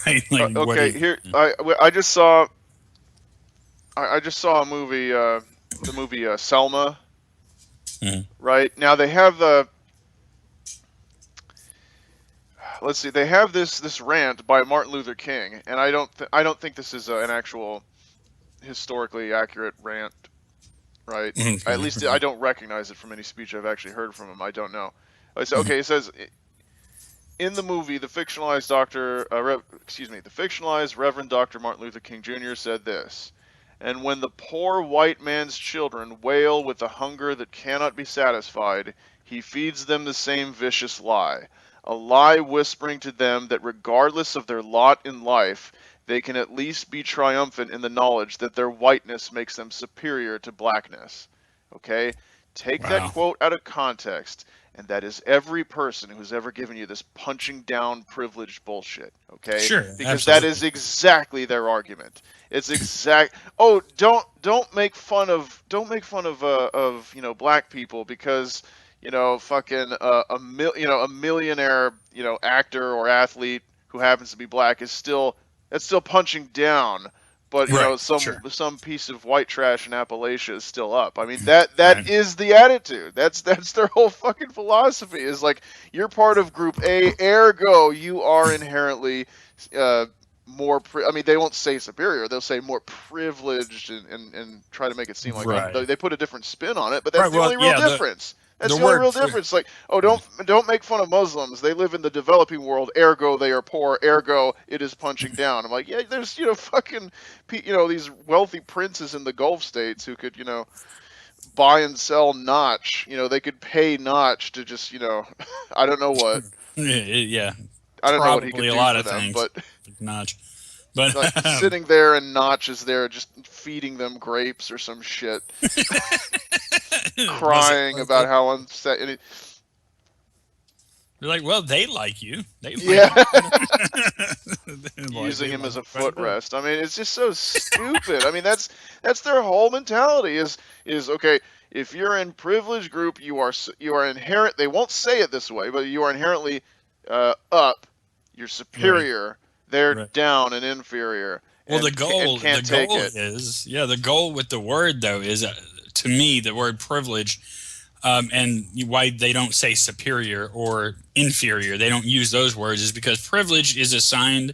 right? Like, what do Okay, you? here I just saw a movie, the movie Selma. Mhm. Right now they have the let's see, they have this rant by Martin Luther King, and I don't think this is an actual historically accurate rant. Right? At least I Mhm. don't recognize it from any speech I've actually heard from him. I don't know. Mhm. Okay, it says in the movie, the fictionalized the fictionalized Reverend Dr. Martin Luther King Jr. said this. And when the poor white man's children wail with a hunger that cannot be satisfied, he feeds them the same vicious lie. A lie whispering to them that regardless of their lot in life, they can at least be triumphant in the knowledge that their whiteness makes them superior to blackness. Okay? Take that Wow. quote out of context, and that is every person who's ever given you this punching down privileged bullshit, okay? Sure. Because that is Absolutely. exactly their argument. It's exact. Don't make fun of black people because fucking a millionaire actor or athlete who happens to be black is still that's still punching down, but Right. Sure. some piece of white trash in Appalachia is still up. I mean that Right. is the attitude. That's their whole fucking philosophy. Is like you're part of Group A, ergo you are inherently uh, I mean, they won't say superior. They'll say more privileged and try to make it seem like Right. they put a different spin on it. But that's Right. the Well, only real yeah. difference. That's The the only word. real difference. Like, oh, don't make fun of Muslims. They live in the developing world. Ergo, they are poor. Ergo, it is punching down. I'm like, yeah, there's fucking these wealthy princes in the Gulf states who could buy and sell Notch. They could pay Notch to just I don't know what Yeah. I don't know what he Probably could a do lot for of them, things. but Notch. But like sitting there and Notch is there just feeding them grapes or some shit, was it crying worth about it? how unset. And You're like, well, they like you. They like yeah, you. using They him like as you a quite a bit. footrest. I mean, it's just so stupid. I mean, that's their whole mentality is okay. If you're in privileged group, you are inherent. They won't say it this way, but you are inherently up. You're Right. superior. They're Right. down and inferior, Well, and the can't take goal it. is, yeah, the goal with the word though is, to me, the word privilege, and why they don't say superior or inferior. They don't use those words is because privilege is assigned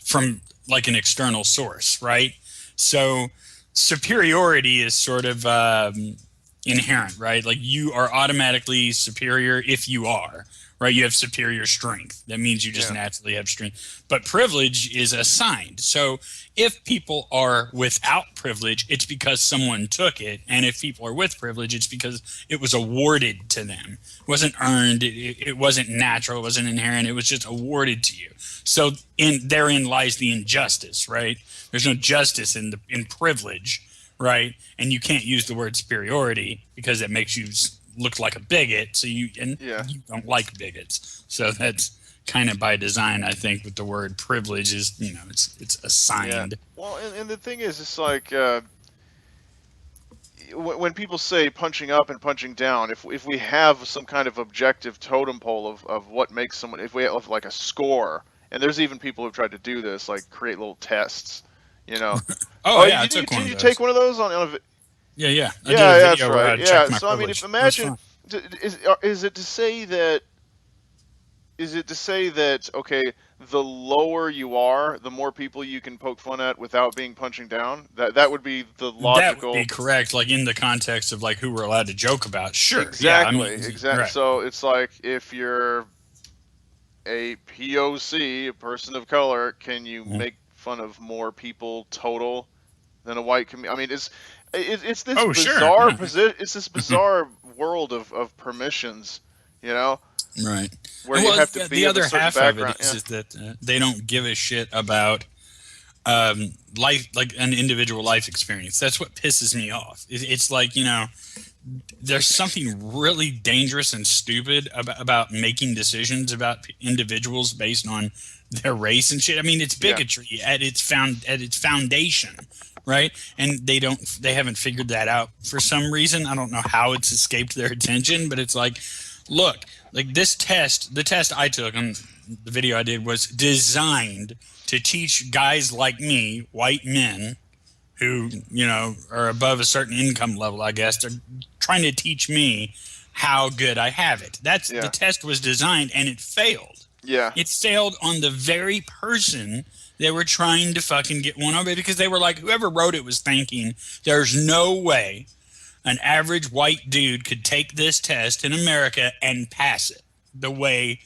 from like an external source, right? So superiority is sort of inherent, right? Like you are automatically superior if you are, right? You have superior strength. That means you just Yeah. naturally have strength. But privilege is assigned. So if people are without privilege, it's because someone took it. And if people are with privilege, it's because it was awarded to them. It wasn't earned. It wasn't natural. It wasn't inherent. It was just awarded to you. So therein lies the injustice, right? There's no justice in privilege, right? And you can't use the word superiority because it makes you look like a bigot. So Yeah. you don't like bigots. So that's kind of by design, I think. With the word privilege is, it's Yeah. assigned. Well, and the thing is, it's like when people say punching up and punching down, if we have some kind of objective totem pole of what makes someone, if we have like a score, and there's even people who've tried to do this, like create little tests, you know. Oh Oh, yeah, I took one did of you take those. one of those on a? Yeah, yeah. I did Yeah, a yeah, that's video where right. I checked Yeah. my So I mean, if privilege. It was imagine, fun. is it to say that okay, the lower you are, the more people you can poke fun at without being punching down? That would be the That would be logical. correct, like in the context of like who we're allowed to joke about. Sure, yeah. I Exactly, mean, exactly. right. So it's like if you're a POC, a person of color, can you Mhm. make fun of more people total than a white community? I mean, it's this Oh, sure. bizarre Yeah. position. It's this bizarre world of permissions, you know, Right. where And you well, have to yeah, be the of a other certain half of it background. Yeah. is that they don't give a shit about life, like an individual life experience. That's what pisses me off. It's like, there's something really dangerous and stupid about making decisions about individuals based on their race and shit. I mean, it's Yeah. bigotry at its foundation, right? And they haven't figured that out for some reason. I don't know how it's escaped their attention, but it's like look, like this test, the test I took on the video I did was designed to teach guys like me, white men, who, you know, are above a certain income level, I guess. They're trying to teach me how good I have it. That's Yeah. the test was designed, and it failed. Yeah. It failed on the very person they were trying to fucking get one over, because they were like, whoever wrote it was thinking, there's no way an average white dude could take this test in America and pass it the way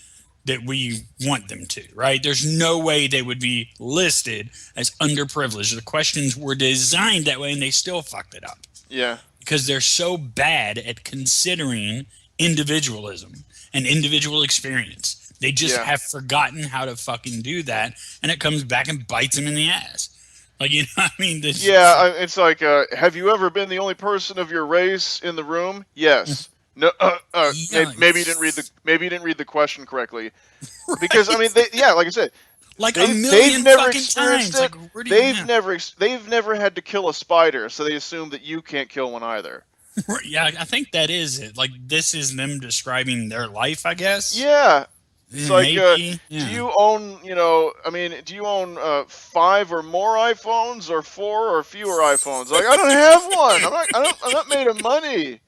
that we want them to, right? There's no way they would be listed as underprivileged. The questions were designed that way, and they still fucked it up Yeah. because they're so bad at considering individualism and individual experience. They just Yeah. have forgotten how to fucking do that, and it comes back and bites them in the ass. Like, you know what I mean? This, Yeah, it's like, have you ever been the only person of your race in the room? Yes. No. Yeah. Maybe you didn't read the question correctly. Because I mean, like I said, like a they've million never fucking experienced times. it. Like, where do you know? They've never had to kill a spider, so they assume that you can't kill one either. Yeah, I think that is it. Like, this is them describing their life, I guess. Yeah. It's like, Maybe. do you own, do you own 5 or more iPhones, or 4 or fewer iPhones? Like, I don't have one. I'm not made of money.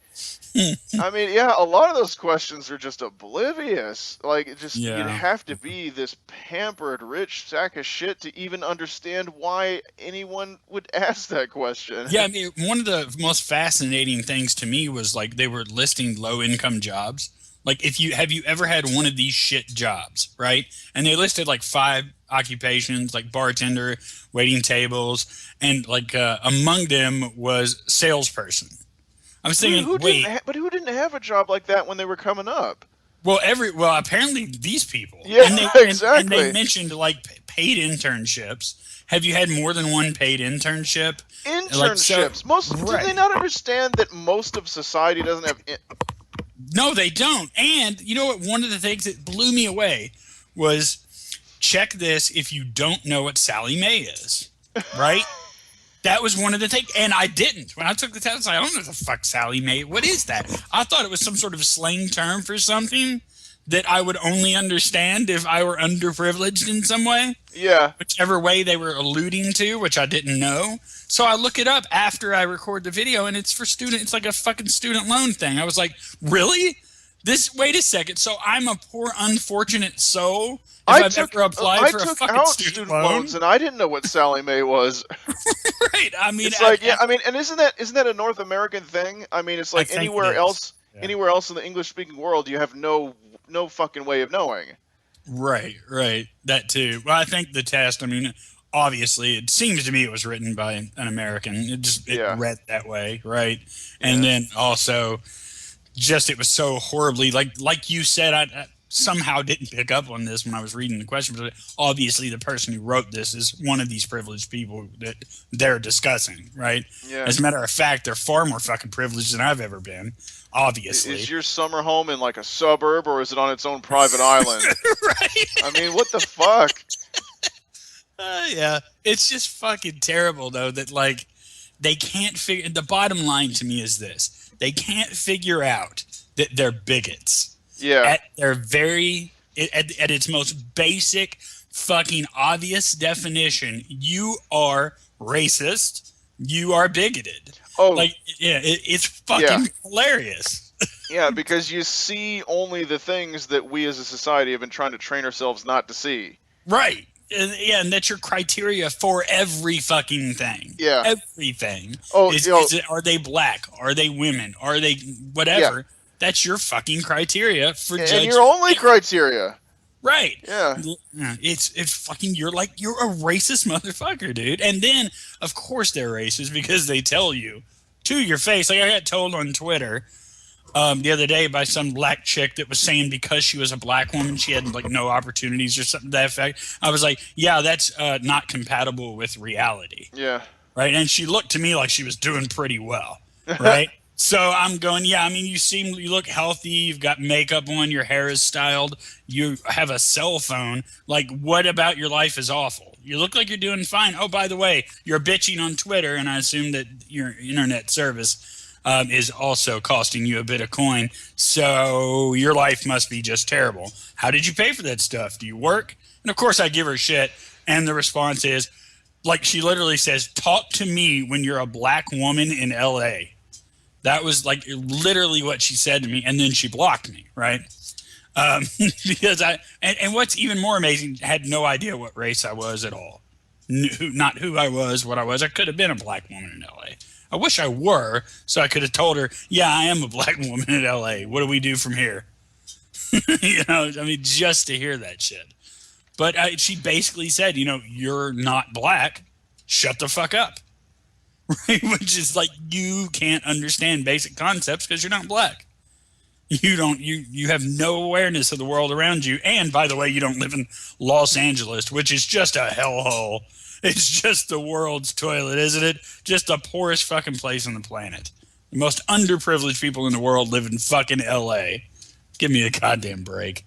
I mean, yeah, a lot of those questions are just oblivious. Like, it just, Yeah. you'd have to be this pampered, rich sack of shit to even understand why anyone would ask that question. Yeah, I mean, one of the most fascinating things to me was like they were listing low income jobs. Like, have you ever had one of these shit jobs, right? And they listed like 5 occupations, like bartender, waiting tables, and like among them was salesperson. I was thinking, Who wait, who didn't have a job like that when they were coming up? well, apparently these people, Yeah, and exactly. and they mentioned like paid internships. Have you had more than one paid internship? Internships. Do right. they not understand that most of society doesn't have? No, they don't. And you know what? One of the things that blew me away was, check this if you don't know what Sally Mae is, right? That was one of the things. And I didn't. When I took the test, I was like, I don't know what the fuck Sally Mae. What is that? I thought it was some sort of slang term for something that I would only understand if I were underprivileged in some way. Yeah. Whichever way they were alluding to, which I didn't know. So I look it up after I record the video, and it's for student. It's like a fucking student loan thing. I was like, really? Wait a second. So I'm a poor, unfortunate soul if I've ever applied for a fucking student loan? Loans, and I didn't know what Sally Mae was. Right. I mean, it's like, yeah. I mean, and isn't that a North American thing? I mean, it's like anywhere else in the English speaking world, you have no fucking way of knowing. Right. That too. Well, I think the test, I mean, obviously it seems to me it was written by an American. It read that way, right? And then also just it was so horribly, like you said, I somehow didn't pick up on this when I was reading the question, but obviously the person who wrote this is one of these privileged people that they're discussing, right? Yeah. As a matter of fact, they're far more fucking privileged than I've ever been. Obviously. Is your summer home in like a suburb, or is it on its own private island? Right. I mean, what the fuck? Yeah. It's just fucking terrible, though, that like they can't figure. The bottom line to me is this: they can't figure out that they're bigots. Yeah. At their at its most basic, fucking obvious definition, you are racist. You are bigoted. Oh, like, yeah, it's fucking hilarious. Yeah, because you see only the things that we as a society have been trying to train ourselves not to see. Right. And that's your criteria for every fucking thing. Yeah. Everything. Oh, are they black? Are they women? Are they whatever? Yeah. That's your fucking criteria for judging. And your only criteria. Right. Yeah. It's fucking, you're a racist motherfucker, dude. And then, of course they're racist because they tell you to your face. Like I got told on Twitter the other day by some black chick that was saying because she was a black woman, she had like no opportunities or something to that effect. I was like, yeah, that's not compatible with reality. Yeah. Right. And she looked to me like she was doing pretty well. Right. So I'm going, yeah, I mean, you look healthy. You've got makeup on. Your hair is styled. You have a cell phone. Like, what about your life is awful? You look like you're doing fine. Oh, by the way, you're bitching on Twitter, and I assume that your internet service is also costing you a bit of coin. So your life must be just terrible. How did you pay for that stuff? Do you work? And of course, I give her shit. And the response is, like, she literally says, talk to me when you're a black woman in LA. That was like literally what she said to me. And then she blocked me, right? Because and what's even more amazing, had no idea what race I was at all. Not who I was, what I was. I could have been a black woman in LA. I wish I were, so I could have told her, yeah, I am a black woman in LA. What do we do from here? I mean, just to hear that shit. But she basically said, you're not black. Shut the fuck up. Right? Which is like, you can't understand basic concepts because you're not black. You have no awareness of the world around you. And by the way, you don't live in Los Angeles, which is just a hellhole. It's just the world's toilet, isn't it? Just the poorest fucking place on the planet. The most underprivileged people in the world live in fucking LA. Give me a goddamn break.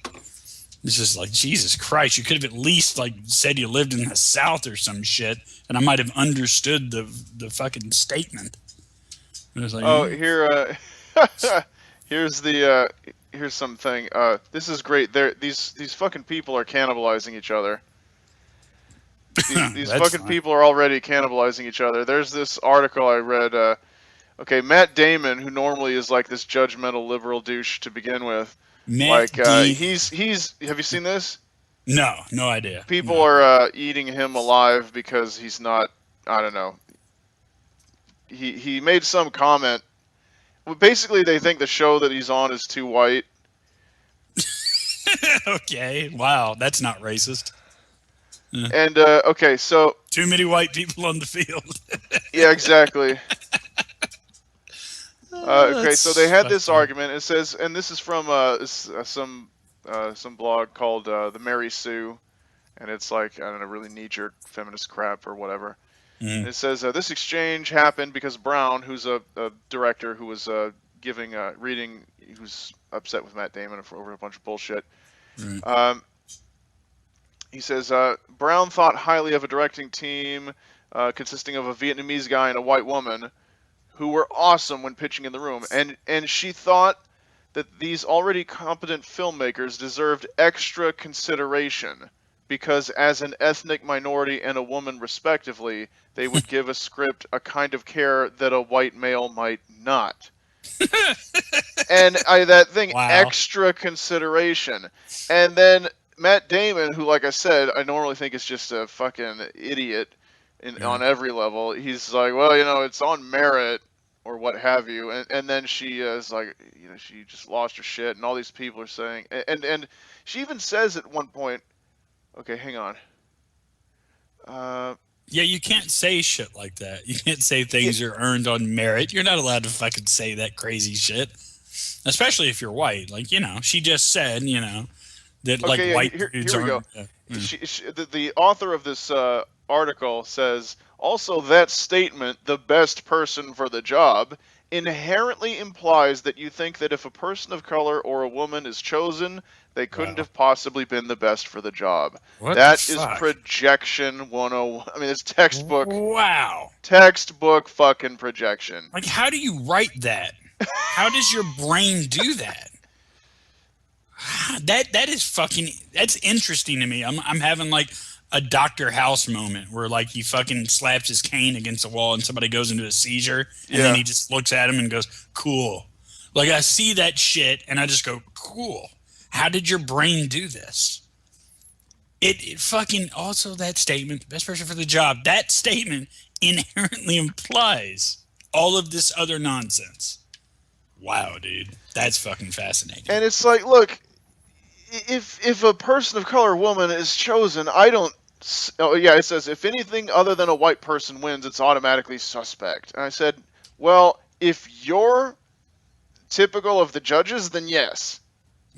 It's just like, Jesus Christ, you could have at least like said you lived in the South or some shit, and I might have understood the fucking statement. It was like, here's something. This is great. These fucking people are cannibalizing each other. These fucking people are already cannibalizing each other. There's this article I read. Okay, Matt Damon, who normally is like this judgmental liberal douche to begin with, he's. Have you seen this? No idea. People are eating him alive because he's not. I don't know. He made some comment. Well, basically, they think the show that he's on is too white. Okay, wow, that's not racist. And okay, so too many white people on the field. Yeah, exactly. Okay, so they had this argument. It says, and this is from some blog called the Mary Sue, and it's like, I don't know, really knee-jerk feminist crap or whatever. And it says this exchange happened because Brown, who's a director who was giving reading, who's upset with Matt Damon over a bunch of bullshit. He says Brown thought highly of a directing team consisting of a Vietnamese guy and a white woman who were awesome when pitching in the room. And she thought that these already competent filmmakers deserved extra consideration because as an ethnic minority and a woman respectively, they would give a script a kind of care that a white male might not. And extra consideration. And then Matt Damon, who, like I said, I normally think is just a fucking idiot on every level, he's like, well, it's on merit or what have you. And then she is like, she just lost her shit, and all these people are saying, and she even says at one point, okay, hang on. Yeah, you can't say shit like that. You can't say things are earned on merit. You're not allowed to fucking say that crazy shit, especially if you're white. Like, she just said, that like white dudes here we go. The author of this article says, also that statement, the best person for the job, inherently implies that you think that if a person of color or a woman is chosen, they couldn't have possibly been the best for the job. That is projection 101. I mean, it's textbook. Wow. Textbook fucking projection. Like, how do you write that? How does your brain do that? That is fucking, that's interesting to me. I'm having like a Dr. House moment where like he fucking slaps his cane against the wall and somebody goes into a seizure and then he just looks at him and goes, cool. Like, I see that shit and I just go, cool. How did your brain do this? It fucking, also that statement, best person for the job, that statement inherently implies all of this other nonsense. Wow, dude. That's fucking fascinating. And it's like, look, if a person of color woman is chosen, it says, if anything other than a white person wins, it's automatically suspect. And I said, well, if you're typical of the judges, then yes.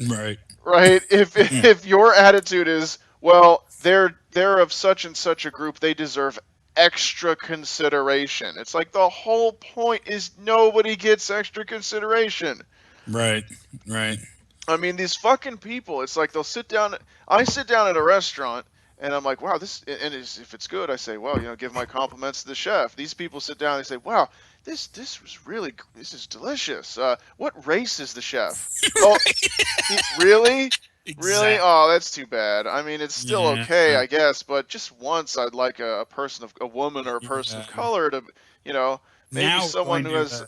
Right. If your attitude is, well, they're of such and such a group, they deserve extra consideration. It's like the whole point is nobody gets extra consideration. Right. I mean, these fucking people, it's like they'll sit down. I sit down at a restaurant And I'm like, wow, if it's good, I say, well, give my compliments to the chef. These people sit down and they say, wow, this is delicious. What race is the chef? Oh, really? Really? Exactly. Oh, that's too bad. I mean, it's still Yeah. okay, I guess, but just once I'd like a woman or a person of Yeah. color to, maybe Now we're someone going who to has,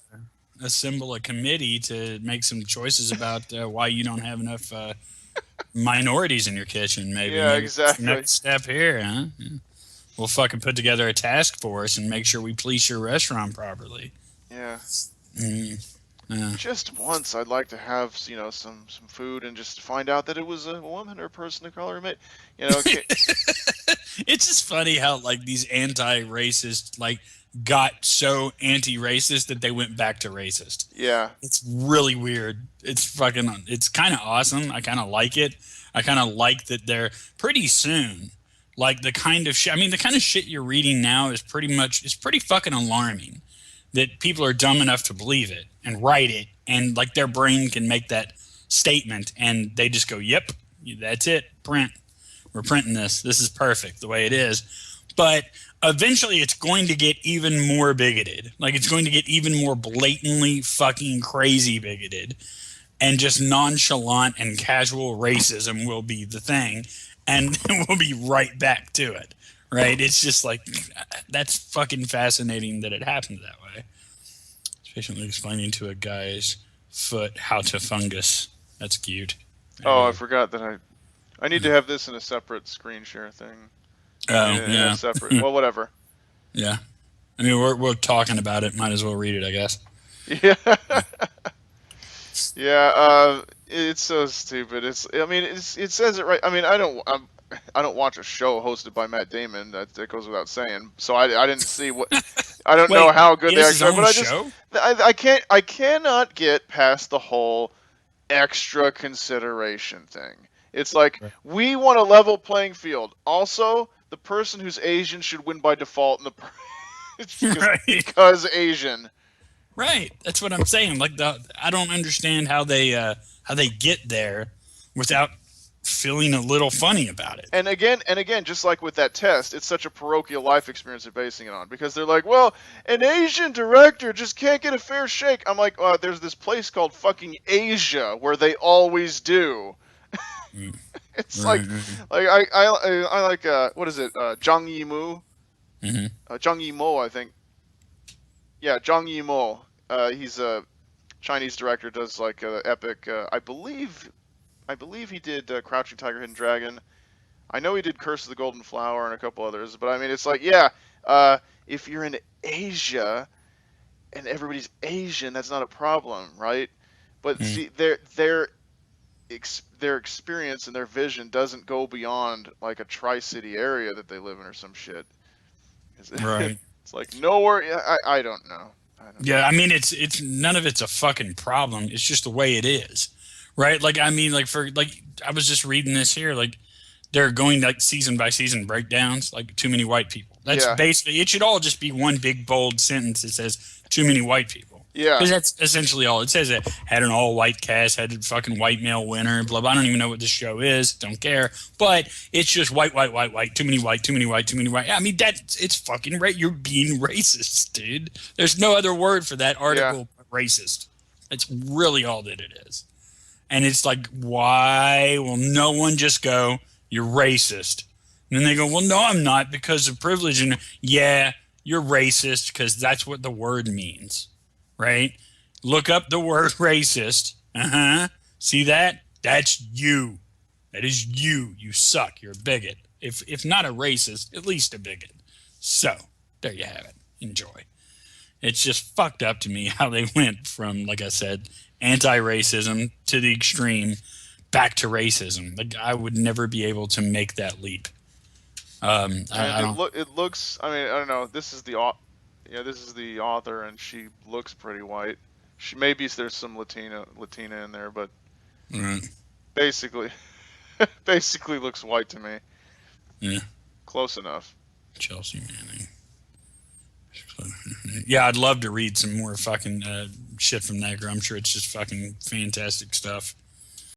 assemble a committee to make some choices about why you don't have enough minorities in your kitchen. yeah, Maybe that's the exactly. next step here, huh? Yeah. We'll fucking put together a task force and make sure we police your restaurant properly. Yeah. Mm, yeah. Just once I'd like to have, some food and just find out that it was a woman or a person of color who made, okay. It's just funny how like these anti-racist like got so anti-racist that they went back to racist. Yeah. It's really weird. It's kind of awesome. I kind of like it. I kind of like that they're pretty soon. Like the kind of shit. I mean, the kind of shit you're reading now is it's pretty fucking alarming that people are dumb enough to believe it and write it, and like their brain can make that statement, and they just go, "Yep, that's it. Print. We're printing this. This is perfect the way it is." But eventually it's going to get even more bigoted. Like it's going to get even more blatantly fucking crazy bigoted, and just nonchalant and casual racism will be the thing, and we'll be right back to it. Right? It's just like that's fucking fascinating that it happened that way. Especially explaining to a guy's foot how to fungus. That's cute. Oh, I Anyway. forgot that I need to have this in a separate screen share thing. In, Oh in a yeah. separate, well, whatever. Yeah. I mean, we're talking about it. Might as well read it, I guess. Yeah. Yeah, it's so stupid. I mean, it says it right. I mean, I don't watch a show hosted by Matt Damon. That goes without saying. So I didn't see I don't know Wait, how he good they has his actually are, but own show? I cannot get past the whole extra consideration thing. It's like Right. we want a level playing field. Also, the person who's Asian should win by default in the it's Right. because Asian. Right. That's what I'm saying. Like I don't understand how they get there without feeling a little funny about it. And again, just like with that test, it's such a parochial life experience they're basing it on because they're like, well, an Asian director just can't get a fair shake. I'm like, there's this place called fucking Asia where they always do. Mm. It's Right. I like what is it, Zhang Yimou, Mm-hmm. Zhang Yimou, I think. Yeah, Zhang Yimou. He's a Chinese director. Does like epic. I believe he did Crouching Tiger, Hidden Dragon. I know he did Curse of the Golden Flower and a couple others, but I mean, it's like, yeah, if you're in Asia and everybody's Asian, that's not a problem, right? But Mm. see, their experience and their vision doesn't go beyond like a Tri-City area that they live in or some shit. Right. It's like nowhere. I don't know. I don't know. Yeah, I mean it's none of it's a fucking problem. It's just the way it is. Right? Like I mean like for like I was just reading this here like they're going like season by season breakdowns like too many white people. That's Yeah, basically it should all just be one big bold sentence that says too many white people. yeah, Because that's essentially all it says. It had an all white cast, had a fucking white male winner, blah blah. I don't even know what this show is. Don't care. But it's just white, white, white, white. Too many white, too many white, too many white. I mean it's fucking right. You're being racist, dude. There's no other word for that yeah, article. But racist. That's really all that it is. And it's like, why will no one just go, "You're racist"? And then they go, "Well, no, I'm not because of privilege." And yeah, you're racist because that's what the word means, right? Look up the word racist. See that? That's you. That is you. You suck. You're a bigot. If not a racist, at least a bigot. So there you have it. Enjoy. It's just fucked up to me how they went from, like I said, anti-racism to the extreme back to racism. Like I would never be able to make that leap. I and don't. it looks. I mean, I don't know. This is the author, and she looks pretty white. She maybe there's some Latina in there, but Right. basically, basically looks white to me. Yeah. Close enough. Chelsea Manning. Yeah, I'd love to read some more fucking shit from that girl. I'm sure it's just fucking fantastic stuff.